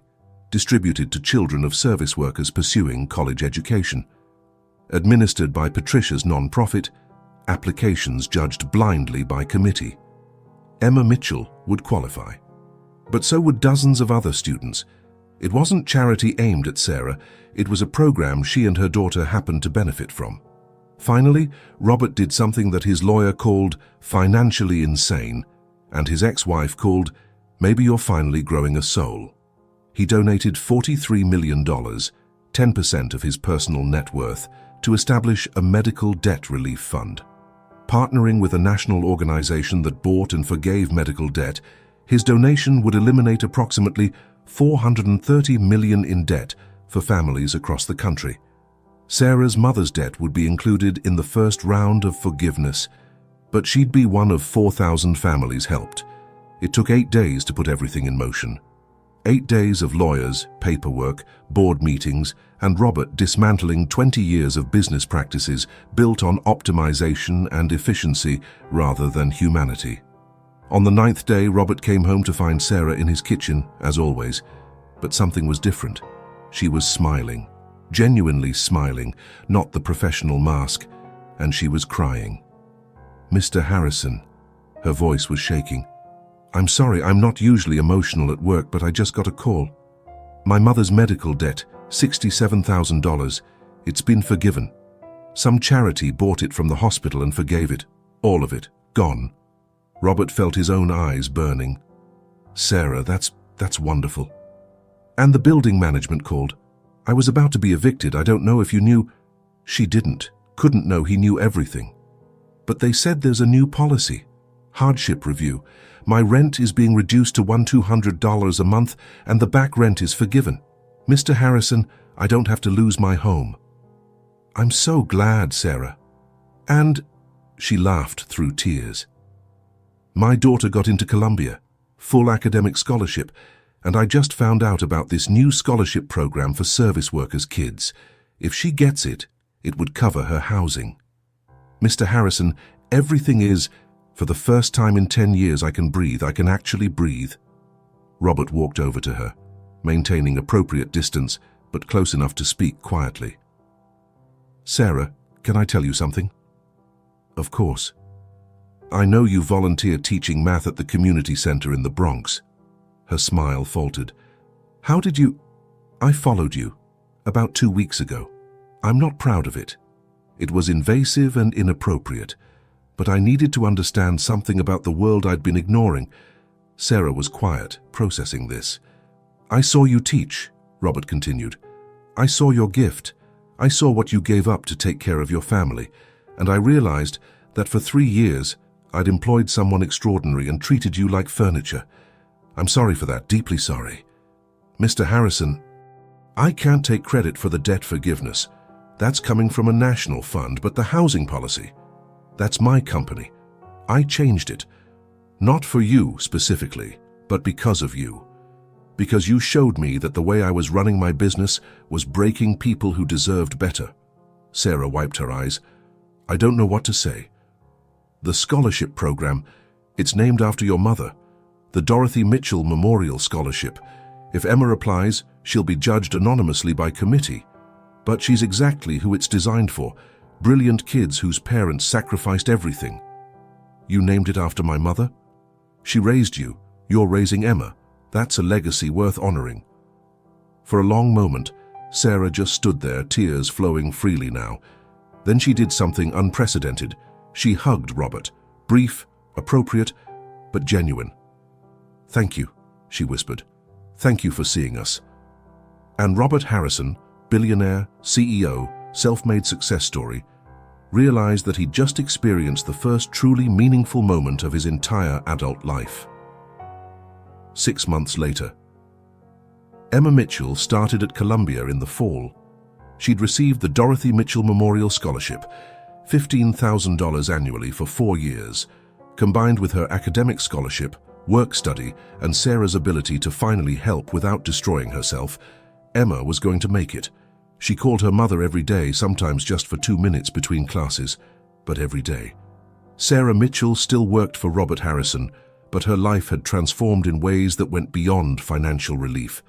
distributed to children of service workers pursuing college education. Administered by Patricia's non-profit, applications judged blindly by committee. Emma Mitchell would qualify. But so would dozens of other students. It wasn't charity aimed at Sarah, it was a program she and her daughter happened to benefit from. Finally, Robert did something that his lawyer called financially insane, and his ex-wife called, maybe you're finally growing a soul. He donated $43 million, 10% of his personal net worth, to establish a medical debt relief fund. Partnering with a national organization that bought and forgave medical debt, his donation would eliminate approximately $430 million in debt for families across the country. Sarah's mother's debt would be included in the first round of forgiveness, but she'd be one of 4,000 families helped. It took 8 days to put everything in motion. 8 days of lawyers, paperwork, board meetings, and Robert dismantling 20 years of business practices built on optimization and efficiency rather than humanity. On the 9th day, Robert came home to find Sarah in his kitchen, as always, but something was different. She was smiling, genuinely smiling, not the professional mask, and she was crying. "Mr. Harrison," her voice was shaking. "I'm sorry, I'm not usually emotional at work, but I just got a call. My mother's medical debt, $67,000. It's been forgiven. Some charity bought it from the hospital and forgave it. All of it. Gone." Robert felt his own eyes burning. "Sarah, that's wonderful." "And the building management called. I was about to be evicted. I don't know if you knew." She couldn't know he knew everything. "But they said there's a new policy. Hardship review. My rent is being reduced to $1,200 a month and the back rent is forgiven. Mr. Harrison, I don't have to lose my home." "I'm so glad, Sarah." "And," she laughed through tears, "my daughter got into Columbia, full academic scholarship, and I just found out about this new scholarship program for service workers' kids. If she gets it, it would cover her housing. Mr. Harrison, everything is, for the first time in 10 years I can breathe, I can actually breathe." Robert walked over to her, maintaining appropriate distance, but close enough to speak quietly. "Sarah, can I tell you something?" "Of course." "I know you volunteer teaching math at the community center in the Bronx." Her smile faltered. "How did you—" "I followed you, about 2 weeks ago. I'm not proud of it. It was invasive and inappropriate, but I needed to understand something about the world I'd been ignoring." Sarah was quiet, processing this. "I saw you teach," Robert continued. "I saw your gift. I saw what you gave up to take care of your family, and I realized that for 3 years I'd employed someone extraordinary and treated you like furniture. I'm sorry for that, deeply sorry. Mr. Harrison, I can't take credit for the debt forgiveness. That's coming from a national fund, but the housing policy, that's my company. I changed it. Not for you specifically, but because of you. Because you showed me that the way I was running my business was breaking people who deserved better." Sarah wiped her eyes. "I don't know what to say. The scholarship program, it's named after your mother. The Dorothy Mitchell Memorial Scholarship. If Emma applies, she'll be judged anonymously by committee. But she's exactly who it's designed for. Brilliant kids whose parents sacrificed everything. You named it after my mother? She raised you. You're raising Emma. That's a legacy worth honoring." For a long moment, Sarah just stood there, tears flowing freely now. Then she did something unprecedented. She hugged Robert. Brief, appropriate, but genuine. "Thank you," she whispered. "Thank you for seeing us." And Robert Harrison, billionaire, CEO, self-made success story, realized that he'd just experienced the first truly meaningful moment of his entire adult life. 6 months later, Emma Mitchell started at Columbia in the fall. She'd received the Dorothy Mitchell Memorial Scholarship, $15,000 annually for 4 years, combined with her academic scholarship, work study, and Sarah's ability to finally help without destroying herself. Emma was going to make it. She called her mother every day, sometimes just for 2 minutes between classes, but every day. Sarah Mitchell still worked for Robert Harrison, but her life had transformed in ways that went beyond financial relief.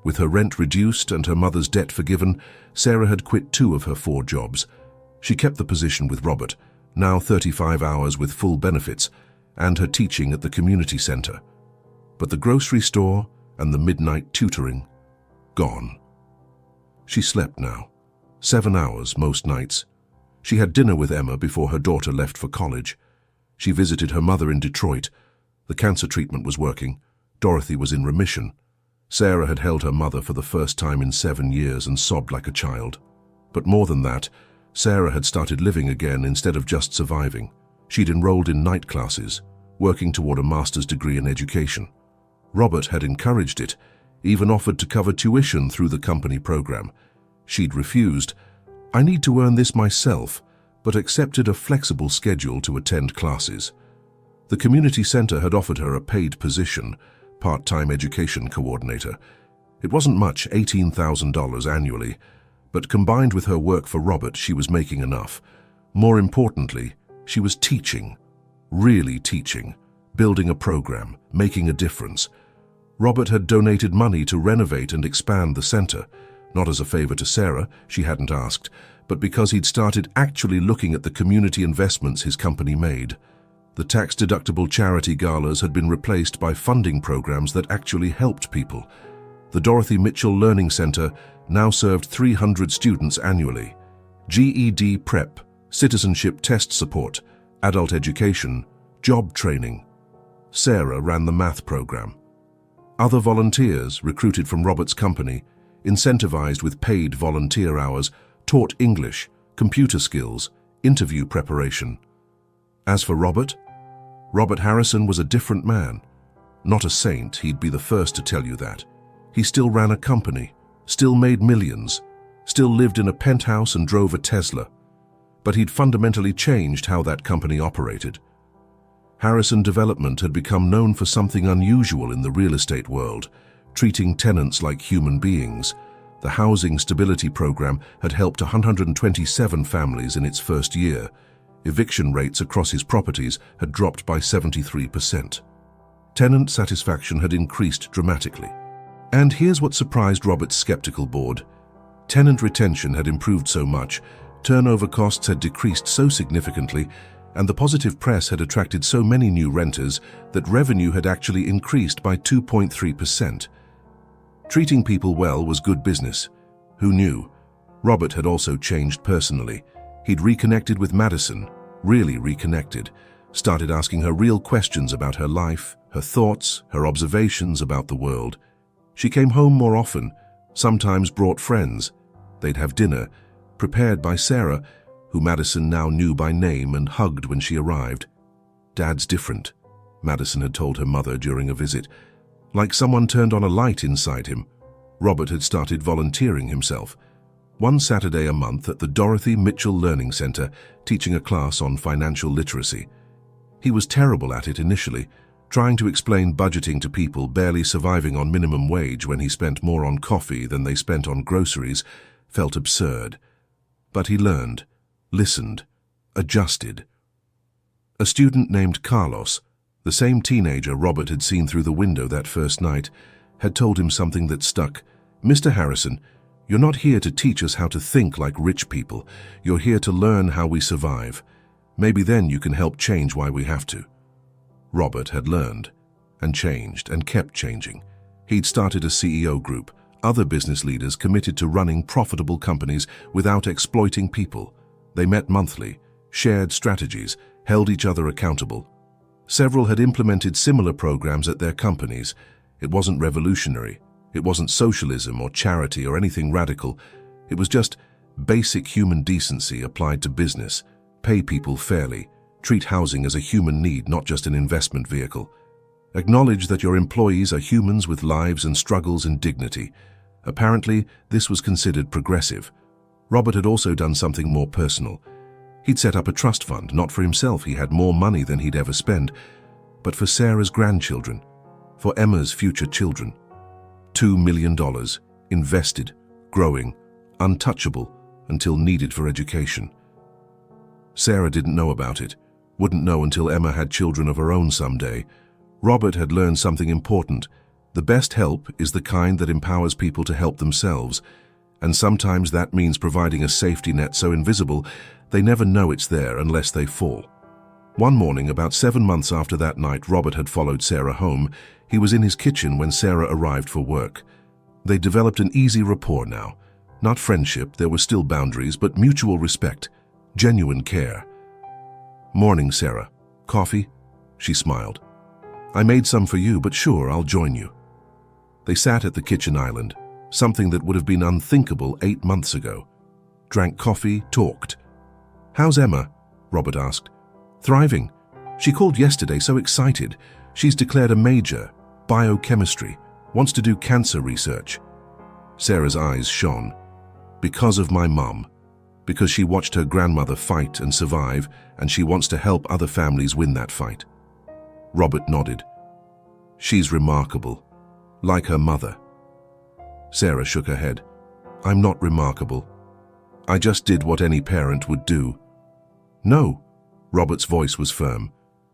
With her rent reduced and her mother's debt forgiven, Sarah had quit 2 of her 4 jobs. She kept the position with Robert, now 35 hours with full benefits, and her teaching at the community center. But the grocery store and the midnight tutoring, gone. She slept now, 7 hours most nights. She had dinner with Emma before her daughter left for college. She visited her mother in Detroit. The cancer treatment was working. Dorothy was in remission. Sarah had held her mother for the first time in 7 years and sobbed like a child. But more than that, Sarah had started living again instead of just surviving. She'd enrolled in night classes, working toward a master's degree in education. Robert had encouraged it, even offered to cover tuition through the company program. She'd refused. "I need to earn this myself," but accepted a flexible schedule to attend classes. The community center had offered her a paid position, part-time education coordinator. It wasn't much, $18,000 annually, but combined with her work for Robert, she was making enough. More importantly, she was teaching, really teaching, building a program, making a difference. Robert had donated money to renovate and expand the center, not as a favor to Sarah, she hadn't asked, but because he'd started actually looking at the community investments his company made. The tax-deductible charity galas had been replaced by funding programs that actually helped people. The Dorothy Mitchell Learning Center now served 300 students annually. GED prep, citizenship test support, adult education, job training. Sarah ran the math program. Other volunteers, recruited from Robert's company, incentivized with paid volunteer hours, taught English, computer skills, interview preparation. As for Robert Harrison was a different man. Not a saint, he'd be the first to tell you that. He still ran a company, still made millions, still lived in a penthouse and drove a Tesla. But he'd fundamentally changed how that company operated. Harrison Development had become known for something unusual in the real estate world, treating tenants like human beings. The Housing Stability Program had helped 127 families in its first year. Eviction rates across his properties had dropped by 73%. Tenant satisfaction had increased dramatically. And here's what surprised Robert's skeptical board. Tenant retention had improved so much, turnover costs had decreased so significantly, and the positive press had attracted so many new renters that revenue had actually increased by 2.3%. Treating people well was good business. Who knew? Robert had also changed personally. He'd reconnected with Madison, really reconnected, started asking her real questions about her life, her thoughts, her observations about the world. She came home more often, sometimes brought friends. They'd have dinner, prepared by Sarah, who Madison now knew by name and hugged when she arrived. "Dad's different," Madison had told her mother during a visit. Like someone turned on a light inside him. Robert had started volunteering himself. One Saturday a month at the Dorothy Mitchell Learning Center, teaching a class on financial literacy. He was terrible at it initially, trying to explain budgeting to people barely surviving on minimum wage when he spent more on coffee than they spent on groceries, felt absurd. But he learned, listened, adjusted. A student named Carlos, the same teenager Robert had seen through the window that first night, had told him something that stuck. "Mr. Harrison, you're not here to teach us how to think like rich people. You're here to learn how we survive. Maybe then you can help change why we have to." Robert had learned, and changed, and kept changing. He'd started a CEO group, other business leaders committed to running profitable companies without exploiting people. They met monthly, shared strategies, held each other accountable. Several had implemented similar programs at their companies. It wasn't revolutionary. It wasn't socialism or charity or anything radical. It was just basic human decency applied to business. Pay people fairly. Treat housing as a human need, not just an investment vehicle. Acknowledge that your employees are humans with lives and struggles and dignity. Apparently, this was considered progressive. Robert had also done something more personal. He'd set up a trust fund, not for himself, he had more money than he'd ever spend, but for Sarah's grandchildren, for Emma's future children. $2 million, invested, growing, untouchable, until needed for education. Sarah didn't know about it, wouldn't know until Emma had children of her own someday. Robert had learned something important. The best help is the kind that empowers people to help themselves, and sometimes that means providing a safety net so invisible they never know it's there unless they fall. One morning, about 7 months after that night Robert had followed Sarah home, he was in his kitchen when Sarah arrived for work. They developed an easy rapport now. Not friendship, there were still boundaries, but mutual respect, genuine care. "Morning, Sarah. Coffee?" She smiled. "I made some for you, but sure, I'll join you." They sat at the kitchen island, something that would have been unthinkable 8 months ago. Drank coffee, talked. "How's Emma?" Robert asked. "Thriving. She called yesterday, so excited. She's declared a major, biochemistry, wants to do cancer research." Sarah's eyes shone. "Because of my mum. Because she watched her grandmother fight and survive, and she wants to help other families win that fight." Robert nodded. She's remarkable, like her mother. Sarah shook her head. I'm not remarkable. I just did what any parent would do. No, Robert's voice was firm.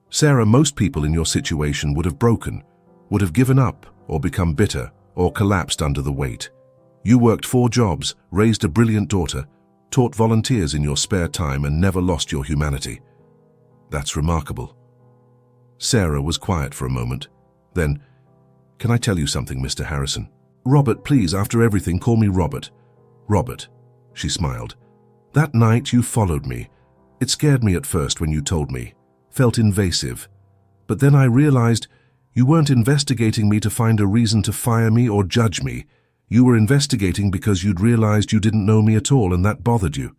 Sarah, most people in your situation would have broken, would have given up, or become bitter, or collapsed under the weight. You worked 4 jobs, raised a brilliant daughter, taught volunteers in your spare time, and never lost your humanity. That's remarkable. Sarah was quiet for a moment. Then, can I tell you something, Mr. Harrison? Robert, please, after everything, call me Robert. Robert, she smiled. That night you followed me. It scared me at first when you told me. Felt invasive. But then I realized you weren't investigating me to find a reason to fire me or judge me. You were investigating because you'd realized you didn't know me at all, and that bothered you.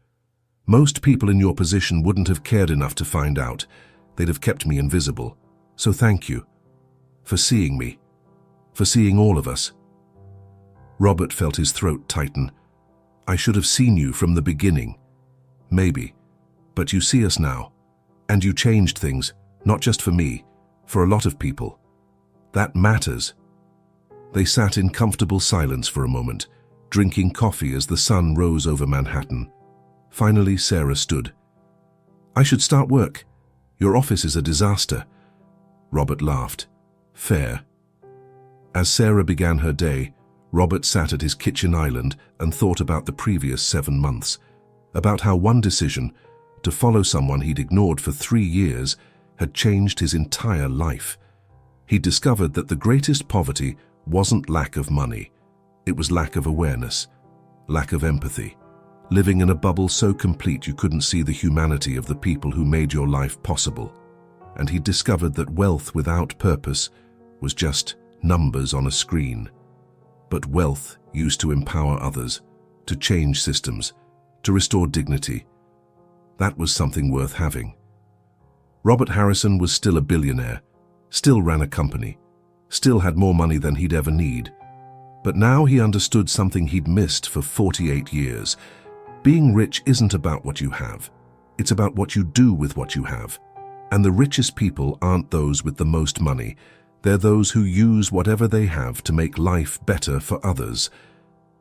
Most people in your position wouldn't have cared enough to find out. They'd have kept me invisible. So thank you. For seeing me. For seeing all of us. Robert felt his throat tighten. I should have seen you from the beginning. Maybe. But you see us now. And you changed things, not just for me, for a lot of people. That matters. They sat in comfortable silence for a moment, drinking coffee as the sun rose over Manhattan. Finally, Sarah stood. I should start work. Your office is a disaster. Robert laughed. Fair. As Sarah began her day, Robert sat at his kitchen island and thought about the previous 7 months, about how one decision, to follow someone he'd ignored for 3 years, had changed his entire life. He discovered that the greatest poverty wasn't lack of money. It was lack of awareness, lack of empathy, living in a bubble so complete you couldn't see the humanity of the people who made your life possible. And he discovered that wealth without purpose was just numbers on a screen. But wealth used to empower others, to change systems, to restore dignity. That was something worth having. Robert Harrison was still a billionaire, still ran a company, still had more money than he'd ever need. But now he understood something he'd missed for 48 years. Being rich isn't about what you have. It's about what you do with what you have. And the richest people aren't those with the most money. They're those who use whatever they have to make life better for others.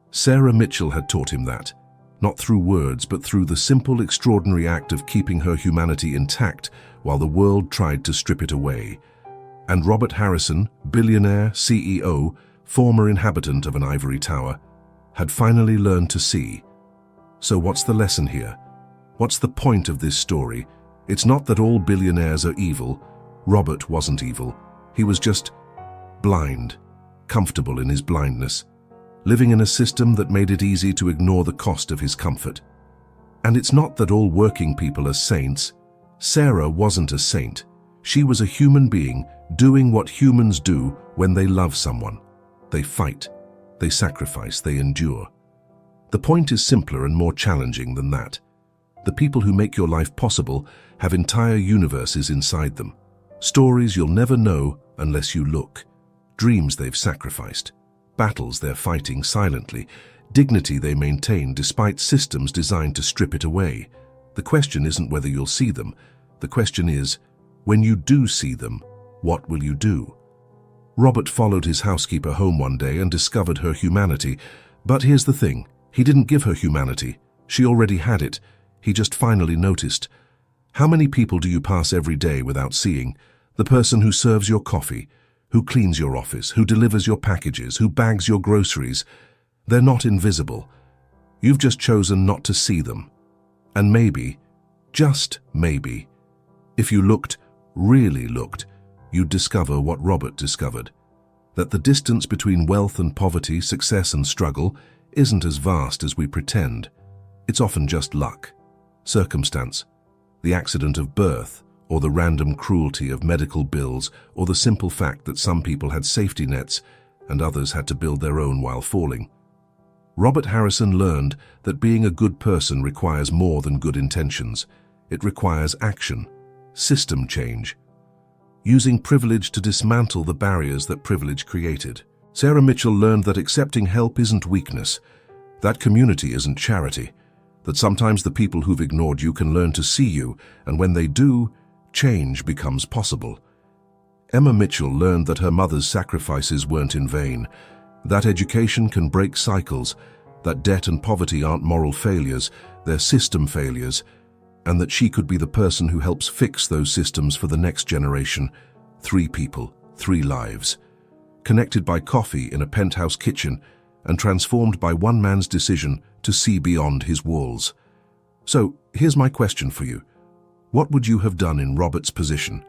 Sarah Mitchell had taught him that, not through words, but through the simple, extraordinary act of keeping her humanity intact while the world tried to strip it away. And Robert Harrison, billionaire, CEO, former inhabitant of an ivory tower, had finally learned to see. So what's the lesson here? What's the point of this story? It's not that all billionaires are evil. Robert wasn't evil. He was just blind, comfortable in his blindness, living in a system that made it easy to ignore the cost of his comfort. And it's not that all working people are saints. Sarah wasn't a saint. She was a human being doing what humans do when they love someone. They fight, they sacrifice, they endure. The point is simpler and more challenging than that. The people who make your life possible have entire universes inside them. Stories you'll never know unless you look. Dreams they've sacrificed. Battles they're fighting silently. Dignity they maintain despite systems designed to strip it away. The question isn't whether you'll see them. The question is, when you do see them, what will you do? Robert followed his housekeeper home one day and discovered her humanity. But here's the thing, he didn't give her humanity. She already had it. He just finally noticed. How many people do you pass every day without seeing? The person who serves your coffee, who cleans your office, who delivers your packages, who bags your groceries. They're not invisible. You've just chosen not to see them. And maybe, just maybe, if you looked, really looked, you'd discover what Robert discovered. That the distance between wealth and poverty, success and struggle, isn't as vast as we pretend. It's often just luck, circumstance, the accident of birth, or the random cruelty of medical bills, or the simple fact that some people had safety nets and others had to build their own while falling. Robert Harrison learned that being a good person requires more than good intentions. It requires action, system change, using privilege to dismantle the barriers that privilege created. Sarah Mitchell learned that accepting help isn't weakness, that community isn't charity, that sometimes the people who've ignored you can learn to see you, and when they do, change becomes possible. Emma Mitchell learned that her mother's sacrifices weren't in vain, that education can break cycles, that debt and poverty aren't moral failures, they're system failures, and that she could be the person who helps fix those systems for the next generation. 3 people, 3 lives. Connected by coffee in a penthouse kitchen and transformed by one man's decision to see beyond his walls. So, here's my question for you. What would you have done in Robert's position?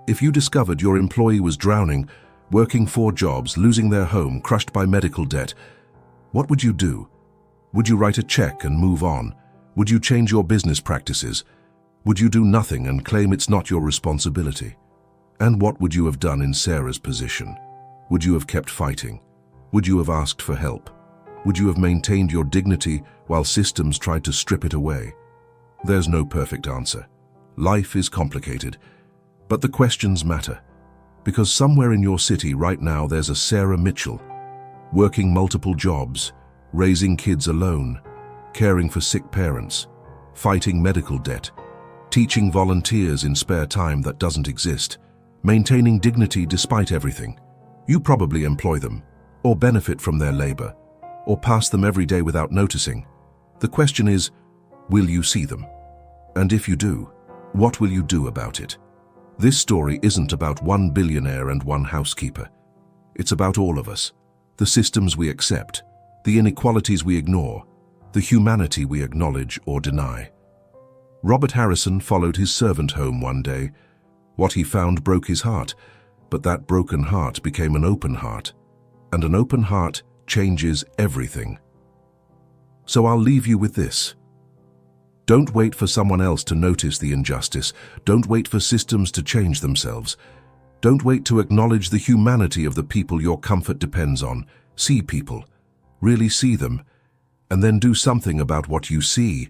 If you discovered your employee was drowning, working 4 jobs, losing their home, crushed by medical debt, what would you do? Would you write a check and move on? Would you change your business practices? Would you do nothing and claim it's not your responsibility? And what would you have done in Sarah's position? Would you have kept fighting? Would you have asked for help? Would you have maintained your dignity while systems tried to strip it away? There's no perfect answer. Life is complicated, but the questions matter. Because somewhere in your city right now there's a Sarah Mitchell, working multiple jobs, raising kids alone, caring for sick parents, fighting medical debt, teaching volunteers in spare time that doesn't exist, maintaining dignity despite everything. You probably employ them, or benefit from their labor, or pass them every day without noticing. The question is, will you see them? And if you do, what will you do about it? This story isn't about one billionaire and one housekeeper. It's about all of us, the systems we accept, the inequalities we ignore, the humanity we acknowledge or deny. Robert Harrison followed his servant home one day. What he found broke his heart, but that broken heart became an open heart, and an open heart changes everything. So I'll leave you with this. Don't wait for someone else to notice the injustice. Don't wait for systems to change themselves. Don't wait to acknowledge the humanity of the people your comfort depends on. See people, really see them, and then do something about what you see.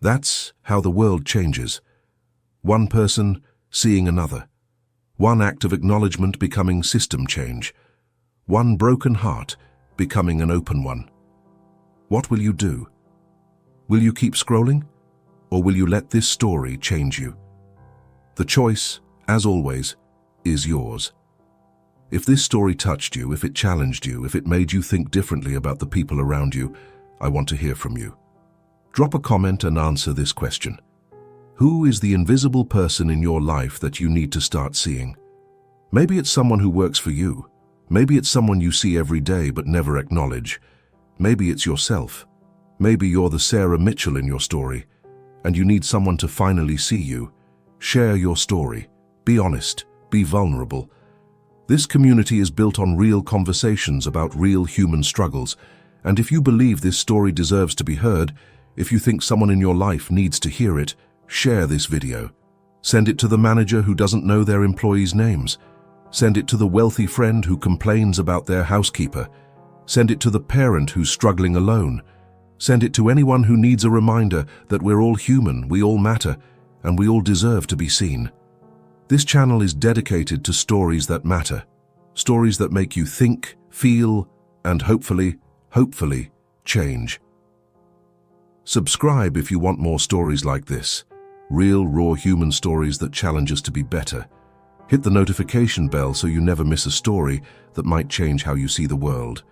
That's how the world changes. One person seeing another. One act of acknowledgement becoming system change. One broken heart becoming an open one. What will you do? Will you keep scrolling? Or will you let this story change you? The choice, as always, is yours. If this story touched you, if it challenged you, if it made you think differently about the people around you, I want to hear from you. Drop a comment and answer this question. Who is the invisible person in your life that you need to start seeing? Maybe it's someone who works for you. Maybe it's someone you see every day but never acknowledge. Maybe it's yourself. Maybe you're the Sarah Mitchell in your story, and you need someone to finally see you. Share your story. Be honest. Be vulnerable. This community is built on real conversations about real human struggles, and if you believe this story deserves to be heard, if you think someone in your life needs to hear it, share this video. Send it to the manager who doesn't know their employees' names. Send it to the wealthy friend who complains about their housekeeper. Send it to the parent who's struggling alone. Send it to anyone who needs a reminder that we're all human, we all matter, and we all deserve to be seen. This channel is dedicated to stories that matter, stories that make you think, feel, and hopefully change. Subscribe if you want more stories like this. Real, raw human stories that challenge us to be better. Hit the notification bell so you never miss a story that might change how you see the world.